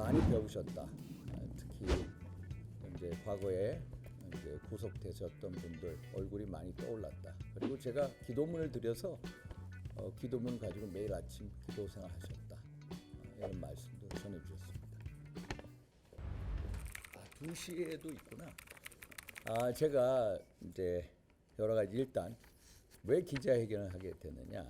많이 배우셨다. 특히 이제 과거에 이제 구속되셨던 분들 얼굴이 많이 떠올랐다. 그리고 제가 기도문을 드려서 기도문 가지고 매일 아침 기도 생활하셨다. 이런 말씀도 전해주셨습니다. 2시에도 있구나. 제가 이제 여러 가지 일단 왜 기자회견을 하게 됐느냐.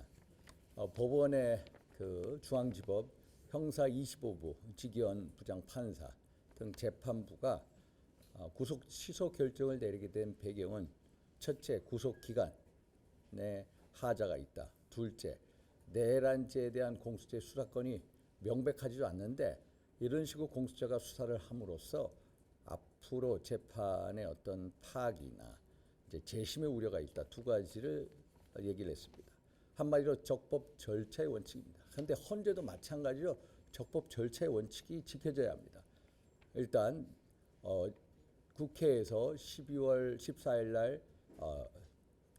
법원의 그 중앙지법 형사 25부 지기현 부장판사 등 재판부가 구속 취소 결정을 내리게 된 배경은 첫째, 구속 기간에 하자가 있다. 둘째, 내란죄에 대한 공수처 수사권이 명백하지도 않는데 이런 식으로 공수처가 수사를 함으로써 앞으로 재판의 어떤 파악이나 이제 재심의 우려가 있다. 두 가지를 얘기를 했습니다. 한마디로 적법 절차의 원칙입니다. 그런데 헌재도 마찬가지로 적법 절차의 원칙이 지켜져야 합니다. 일단 국회에서 12월 14일 날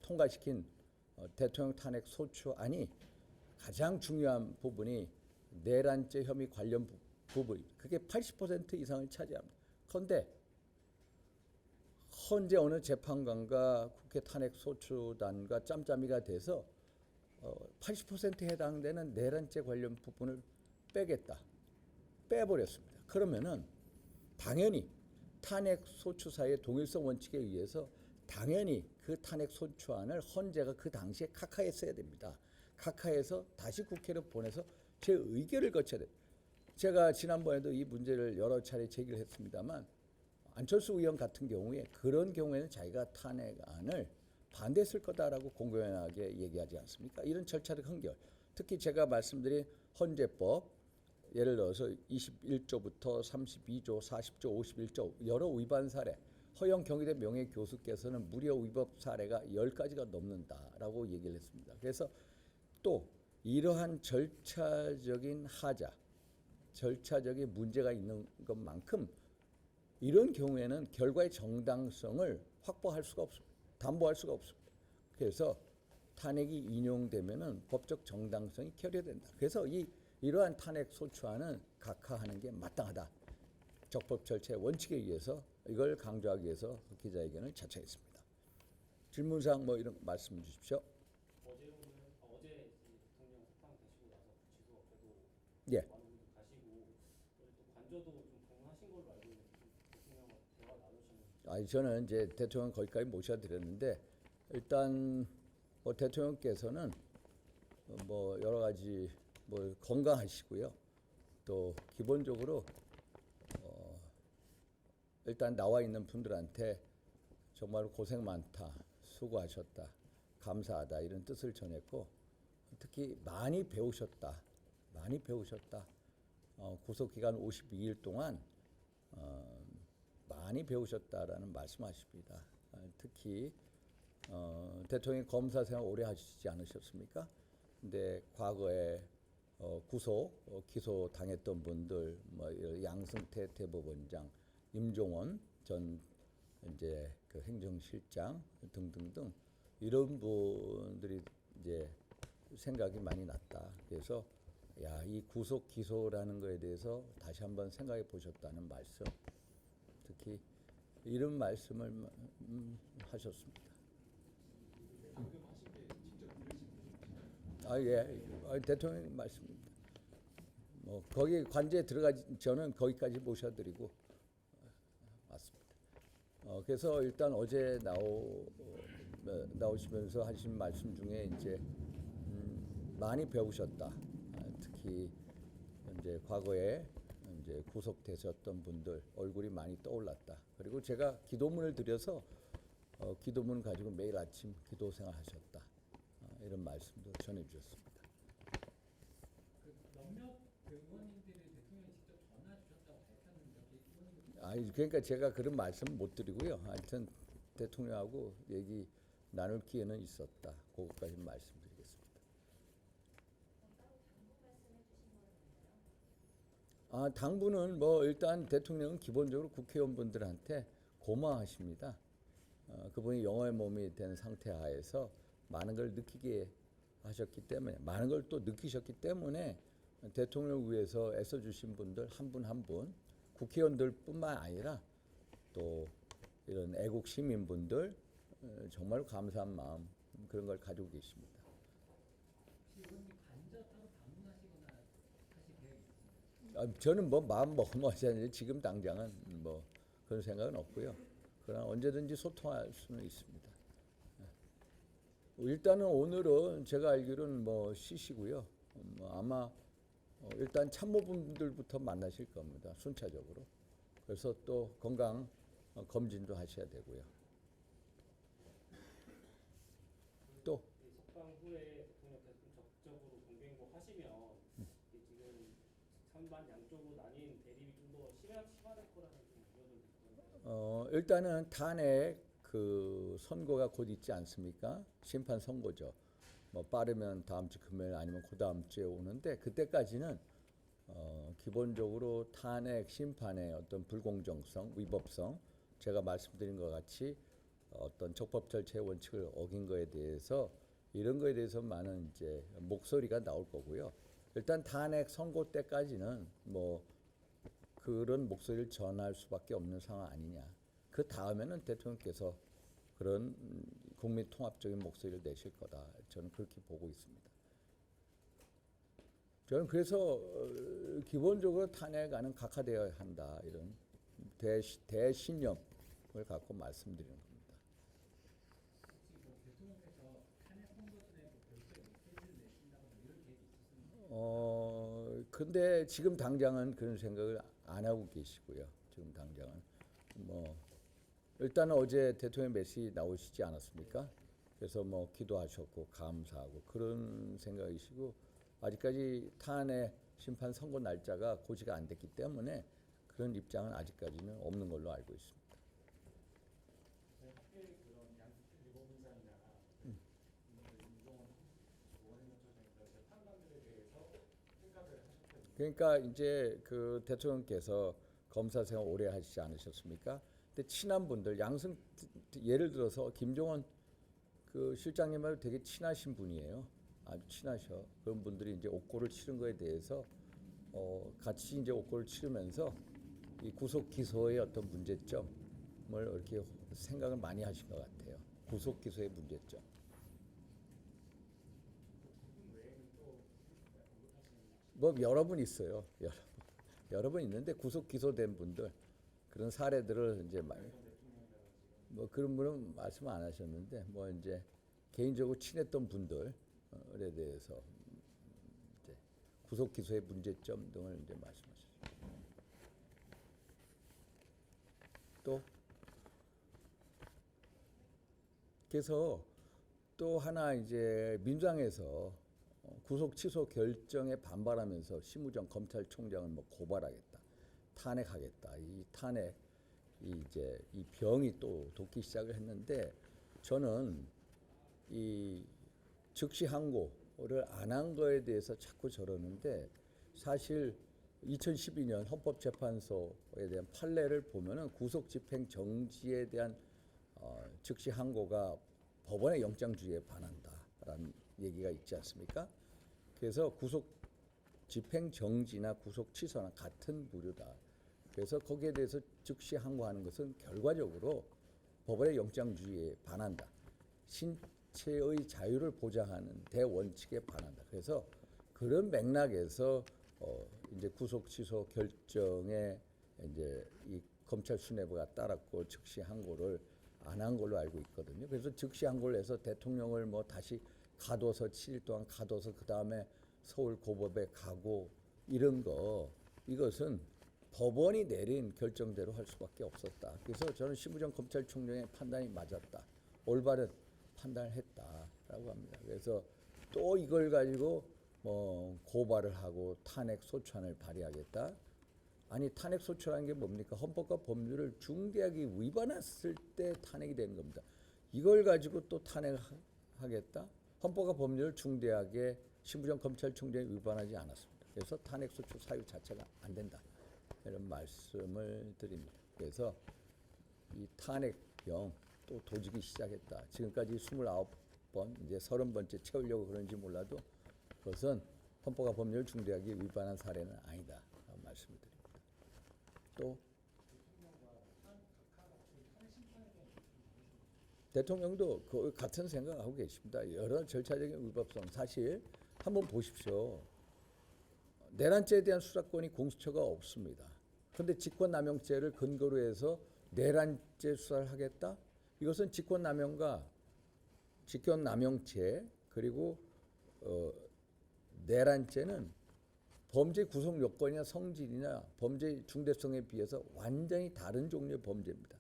통과시킨 대통령 탄핵 소추안이 가장 중요한 부분이 내란죄 혐의 관련 부분, 그게 80% 이상을 차지합니다. 그런데 헌재 어느 재판관과 국회 탄핵 소추단과 짬짬이가 돼서 80%에 해당되는 내란죄 관련 부분을 빼버렸습니다. 그러면은 당연히 탄핵 소추사의 동일성 원칙에 의해서 당연히 그 탄핵 소추안을 헌재가 그 당시에 각하했어야 됩니다. 각하해서 다시 국회로 보내서 제 의결을 거쳐야 됩니다. 제가 지난번에도 이 문제를 여러 차례 제기를 했습니다만 안철수 의원 같은 경우에 그런 경우에는 자기가 탄핵안을 반대했을 거다라고 공공연하게 얘기하지 않습니까? 이런 절차적 흥결, 특히 제가 말씀드린 헌재법 예를 들어서 21조부터 32조, 40조, 51조 여러 위반 사례, 허영 경희대 명예교수께서는 무려 위법 사례가 10가지가 넘는다라고 얘기를 했습니다. 그래서 또 이러한 절차적인 하자, 절차적인 문제가 있는 것만큼 이런 경우에는 결과의 정당성을 확보할 수가 없습니다. 담보할 수가 없습니다. 그래서 탄핵이 인용되면은 법적 정당성이 결여된다. 그래서 이러한 탄핵 소추안은 각하하는 게 마땅하다. 적법 절차의 원칙에 의해서 이걸 강조하기 위해서 기자회견을 자청했습니다. 질문사항 뭐 이런 말씀 주십시오. 어제 대통령 사탕 되시고 나서 구치소에도 예. 많은 분들 가시고 또 관저도 좀 방문하신 걸로 알고 있는데 대통령과 대화 나누시는. 저는 이제 대통령 거기까지 모셔드렸는데 일단 대통령께서는 뭐 여러 가지 뭐 건강하시고요. 또 기본적으로 일단 나와 있는 분들한테 정말 고생 많다, 수고하셨다, 감사하다 이런 뜻을 전했고 특히 많이 배우셨다. 구속 기간 52일 동안 많이 배우셨다라는 말씀하십니다. 특히 대통령이 검사 생활 오래 하시지 않으셨습니까? 근데 과거에 기소 당했던 분들, 뭐 양승태 대법원장, 임종원 전 이제 그 행정실장 등등등 이런 분들이 이제 생각이 많이 났다. 그래서 이 구속 기소라는 거에 대해서 다시 한번 생각해 보셨다는 말씀, 특히 이런 말씀을 하셨습니다. 예, 대통령 말씀입니다. 뭐 거기 관제에 들어가기 저는 거기까지 모셔드리고 맞습니다. 그래서 일단 어제 나오시면서 하신 말씀 중에 이제 많이 배우셨다. 특히 이제 과거에 이제 구속되셨던 분들 얼굴이 많이 떠올랐다. 그리고 제가 기도문을 드려서 기도문 가지고 매일 아침 기도 생활하셨다. 이런 말씀도 전해주셨습니다. 몇몇 의원님들이 대통령이 직접 전화 주셨다고 밝혔는데 그러니까 제가 그런 말씀 못 드리고요. 하여튼 대통령하고 얘기 나눌 기회는 있었다. 그것까지 말씀드리겠습니다. 당부는 뭐 일단 대통령은 기본적으로 국회의원분들한테 고마워하십니다. 그분이 영어의 몸이 된 상태 하에서 많은 걸 느끼게 하셨기 때문에 많은 걸 또 느끼셨기 때문에 대통령을 위해서 애써주신 분들 한 분 한 분, 국회의원들뿐만 아니라 또 이런 애국 시민분들 정말 감사한 마음 그런 걸 가지고 계십니다. 혹시 의원님 관저 따로 방문하시거나 하실 계획이 있으신가요? 저는 뭐 마음 먹으면 하지 지금 당장은 뭐 그런 생각은 없고요. 그러나 언제든지 소통할 수는 있습니다. 일단은 오늘은 제가 알기로는 뭐 쉬시고요. 아마 일단 참모분들부터 만나실 겁니다. 순차적으로. 그래서 또 건강 검진도 하셔야 되고요. 또 이 석방 후에 대통령께서 좀 적극적으로 공개 행보하시면 이 지금 찬반 양쪽으로 나뉜 대립이 좀 더 심화될 거라는 좀 우려들도 있던데. 일단은 탄핵 그 선고가 곧 있지 않습니까? 심판 선고죠. 뭐 빠르면 다음 주 금요일 아니면 그 다음 주에 오는데 그때까지는 기본적으로 탄핵 심판의 어떤 불공정성, 위법성, 제가 말씀드린 것 같이 어떤 적법 절차의 원칙을 어긴 거에 대해서 이런 거에 대해서 많은 이제 목소리가 나올 거고요. 일단 탄핵 선고 때까지는 뭐 그런 목소리를 전할 수밖에 없는 상황 아니냐. 그 다음에는 대통령께서 그런 국민 통합적인 목소리를 내실 거다. 저는 그렇게 보고 있습니다. 저는 그래서 기본적으로 탄핵안은 각하되어야 한다. 이런 대신념을 갖고 말씀드리는 겁니다. 혹시 뭐 대통령께서 탄핵 선거 전에 뭐 별도의 메시지를 내신다거나 이런 계획이 있으신가요? 근데 지금 당장은 그런 생각을 안 하고 계시고요. 지금 당장은 뭐 일단 어제 대통령 메시지 나오시지 않았습니까? 그래서 뭐 기도하셨고 감사하고 그런 생각이시고 아직까지 탄핵 심판 선고 날짜가 고지가 안 됐기 때문에 그런 입장은 아직까지는 없는 걸로 알고 있습니다. 학교의 그런 양측 유보문산이나 이동원 의원님처럼 재판관들에 대해서 생각을 하셨거든요. 그러니까 이제 그 대통령께서 검사 생활 오래 하시지 않으셨습니까? 근데 친한 분들 양승 예를 들어서 김종원 그 실장님하고 되게 친하신 분이에요. 아주 친하셔. 그런 분들이 이제 옥고를 치른 거에 대해서 같이 이제 옥고를 치르면서 이 구속 기소의 어떤 문제점을 이렇게 생각을 많이 하신 것 같아요. 구속 기소의 문제점. 뭐 여러 분 있어요. 여러 분 있는데 구속 기소된 분들 그런 사례들을 이제 많이 뭐 그런 분은 말씀 안 하셨는데 뭐 이제 개인적으로 친했던 분들에 대해서 이제 구속 기소의 문제점 등을 이제 말씀하셨죠. 또 그래서 또 하나 이제 민주당에서 구속 취소 결정에 반발하면서 심우정 검찰총장을 뭐 고발하겠다, 탄핵하겠다. 이 탄핵 이제 이 병이 또 돕기 시작을 했는데 저는 이 즉시 항고를 안 한 거에 대해서 자꾸 저러는데 사실 2012년 헌법재판소에 대한 판례를 보면은 구속 집행 정지에 대한 즉시 항고가 법원의 영장주의에 반한다라는 얘기가 있지 않습니까? 그래서 구속 집행 정지나 구속 취소나 같은 부류다. 그래서 거기에 대해서 즉시 항고하는 것은 결과적으로 법원의 영장주의에 반한다. 신체의 자유를 보장하는 대원칙에 반한다. 그래서 그런 맥락에서 이제 구속 취소 결정에 이제 이 검찰 수뇌부가 따랐고 즉시 항고를 안 한 걸로 알고 있거든요. 그래서 즉시 항고를 해서 대통령을 뭐 다시 가둬서 7일 동안 가둬서 그 다음에 서울 고법에 가고 이런 거 이것은 법원이 내린 결정대로 할 수밖에 없었다. 그래서 저는 심우정 검찰총장의 판단이 맞았다. 올바른 판단을 했다라고 합니다. 그래서 또 이걸 가지고 뭐 고발을 하고 탄핵 소추안을 발의하겠다. 아니 탄핵 소추라는 게 뭡니까? 헌법과 법률을 중대하게 위반했을 때 탄핵이 되는 겁니다. 이걸 가지고 또 탄핵하겠다? 헌법과 법률을 중대하게 심우정 검찰총장이 위반하지 않았습니다. 그래서 탄핵 소추 사유 자체가 안 된다. 이런 말씀을 드립니다. 그래서 이 탄핵병 또 도지기 시작했다. 지금까지 29번 이제 30번째 채우려고 그런지 몰라도 그것은 헌법과 법률을 중대하게 위반한 사례는 아니다 말씀을 드립니다. 또 대통령도 그 같은 생각하고 계십니다. 여러 절차적인 위법성 사실 한번 보십시오. 내란죄에 대한 수사권이 공수처가 없습니다. 그런데 직권남용죄를 근거로 해서 내란죄 수사를 하겠다? 이것은 직권남용죄 그리고 내란죄는 범죄 구성 요건이나 성질이나 범죄 중대성에 비해서 완전히 다른 종류의 범죄입니다.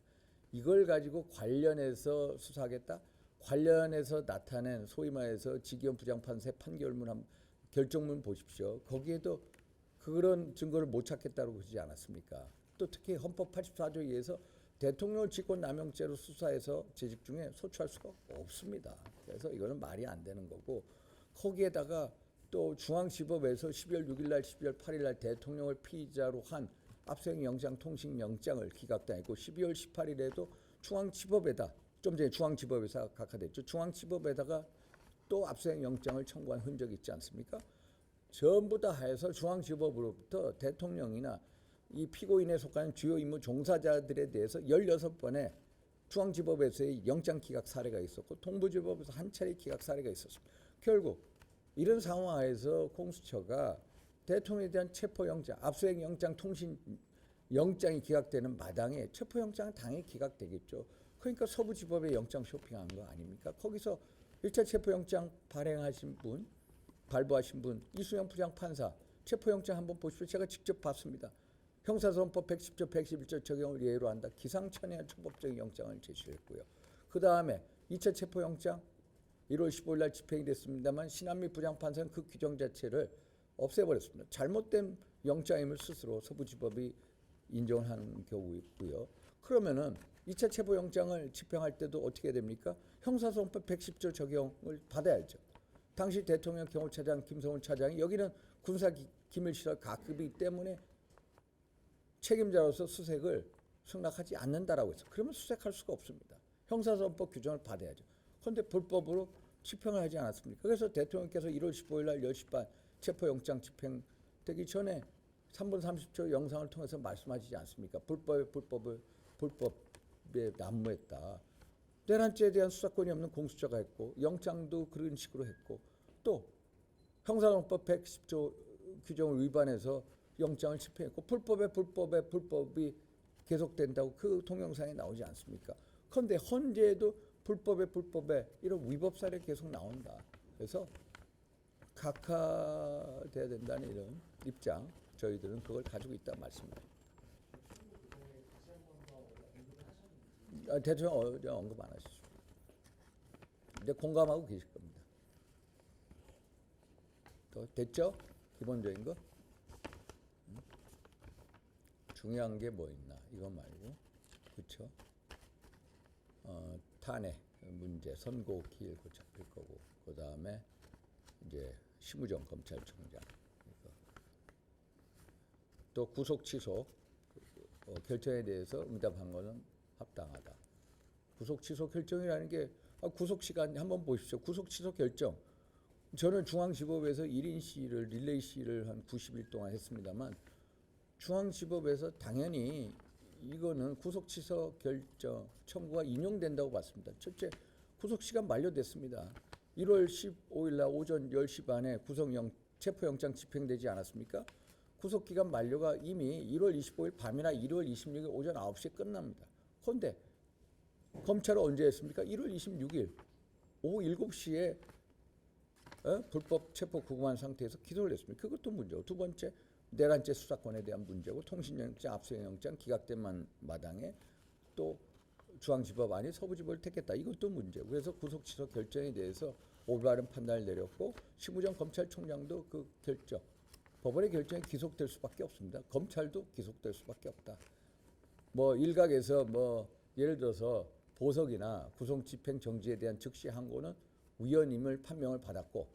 이걸 가지고 관련해서 수사하겠다? 관련해서 나타낸 소위 말해서 지기현 부장판사의 판결문 결정문 보십시오. 거기에도 그런 증거를 못 찾겠다고 그러지 않았습니까? 또 특히 헌법 84조에 의해서 대통령 직권남용죄로 수사해서 재직 중에 소추할 수가 없습니다. 그래서 이거는 말이 안 되는 거고 거기에다가 또 중앙지법에서 12월 6일 날 12월 8일 날 대통령을 피의자로 한 압수수색 영장 통신 영장을 기각당했고 12월 18일에도 중앙지법에다 좀 전에 중앙지법에서 각하됐죠. 중앙지법에다가 또 압수수색 영장을 청구한 흔적이 있지 않습니까? 전부 다 해서 중앙지법으로부터 대통령이나 이 피고인에 속하는 주요 임무 종사자들에 대해서 16번의 중앙지법에서의 영장 기각 사례가 있었고 동부지법에서 한 차례 기각 사례가 있었습니다. 결국 이런 상황에서 공수처가 대통령에 대한 체포영장, 압수수색 영장 통신 영장이 기각되는 마당에 체포영장은 당연히 기각되겠죠. 그러니까 서부지법에 영장 쇼핑한 거 아닙니까? 거기서 1차 체포영장 발부하신 분 이수영 부장판사 체포영장 한번 보십시오. 제가 직접 봤습니다. 형사소송법 110조 111조 적용을 예외로 한다. 기상천외한 초법적인 영장을 제시했고요. 그 다음에 2차 체포영장 1월 15일 날 집행이 됐습니다만 신한미 부장판사는 그 규정 자체를 없애버렸습니다. 잘못된 영장임을 스스로 서부지법이 인정한 경우이고요. 그러면은 2차 체포영장을 집행할 때도 어떻게 됩니까? 형사소송법 110조 적용을 받아야죠. 당시 대통령 경호차장 김성훈 차장이 여기는 군사기밀시설 가급이기 때문에 책임자로서 수색을 승낙하지 않는다라고 해서 그러면 수색할 수가 없습니다. 형사소송법 규정을 받아야죠. 그런데 불법으로 집행을 하지 않았습니까? 그래서 대통령께서 1월 15일 날 10시 반 체포영장 집행되기 전에 3분 30초 영상을 통해서 말씀하시지 않습니까? 불법에 난무했다. 내란죄에 대한 수사권이 없는 공수처가 했고 영장도 그런 식으로 했고 또 형사소송법 110조 규정을 위반해서 영장을 집행했고 불법이 계속된다고 그 동영상에 나오지 않습니까? 그런데 헌재에도 불법에 이런 위법 사례 계속 나온다. 그래서 각하돼야 된다는 이런 입장 저희들은 그걸 가지고 있다 말씀입니다. 대통령 어제 언급 안 하시죠. 이제 공감하고 계실 겁니다. 더 됐죠? 기본적인 거? 중요한 게 뭐 있나? 이거 말고 그렇죠? 탄핵 문제, 선고 기일 곧 잡힐 거고 그 다음에 이제 심우정 검찰총장 또 구속 취소 결정에 대해서 응답한 것은 합당하다. 구속 취소 결정이라는 게 구속 시간 한번 보십시오. 구속 취소 결정. 저는 중앙지법에서 1인 시위를 릴레이 시위를 한 90일 동안 했습니다만 중앙지법에서 당연히 이거는 구속 취소 결정 청구가 인용된다고 봤습니다. 첫째, 구속 시간 만료됐습니다. 1월 15일 날 오전 10시 반에 체포영장 집행되지 않았습니까? 구속 기간 만료가 이미 1월 25일 밤이나 1월 26일 오전 9시에 끝납니다. 그런데 검찰은 언제 했습니까? 1월 26일 오후 7시에 불법 체포 구금한 상태에서 기소를 했습니다. 그것도 문제고 두 번째 내란죄 수사권에 대한 문제고 통신영장, 압수영장 기각된 마당에 또 중앙지법 아닌 서부지법을 택했다. 이것도 문제고 그래서 구속 취소 결정에 대해서 올바른 판단을 내렸고 심우정 검찰총장도 그 결정 법원의 결정이 기속될 수밖에 없습니다. 검찰도 기속될 수밖에 없다. 뭐 일각에서 뭐 예를 들어서 보석이나 구속 집행 정지에 대한 즉시 항고는 위헌임을 판명을 받았고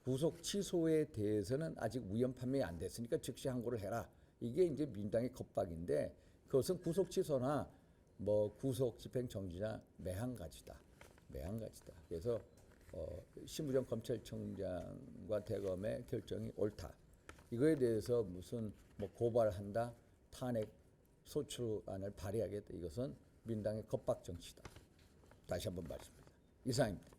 구속 취소에 대해서는 아직 위헌 판명이 안 됐으니까 즉시 항고를 해라. 이게 이제 민주당의 겁박인데 그것은 구속 취소나 뭐 구속 집행 정지나 매한가지다. 그래서 심우정 검찰청장과 대검의 결정이 옳다. 이거에 대해서 무슨 뭐 고발한다, 탄핵 소추안을 발의하겠다. 이것은 민당의 겁박 정치다. 다시 한번 말씀드립니다. 이상입니다.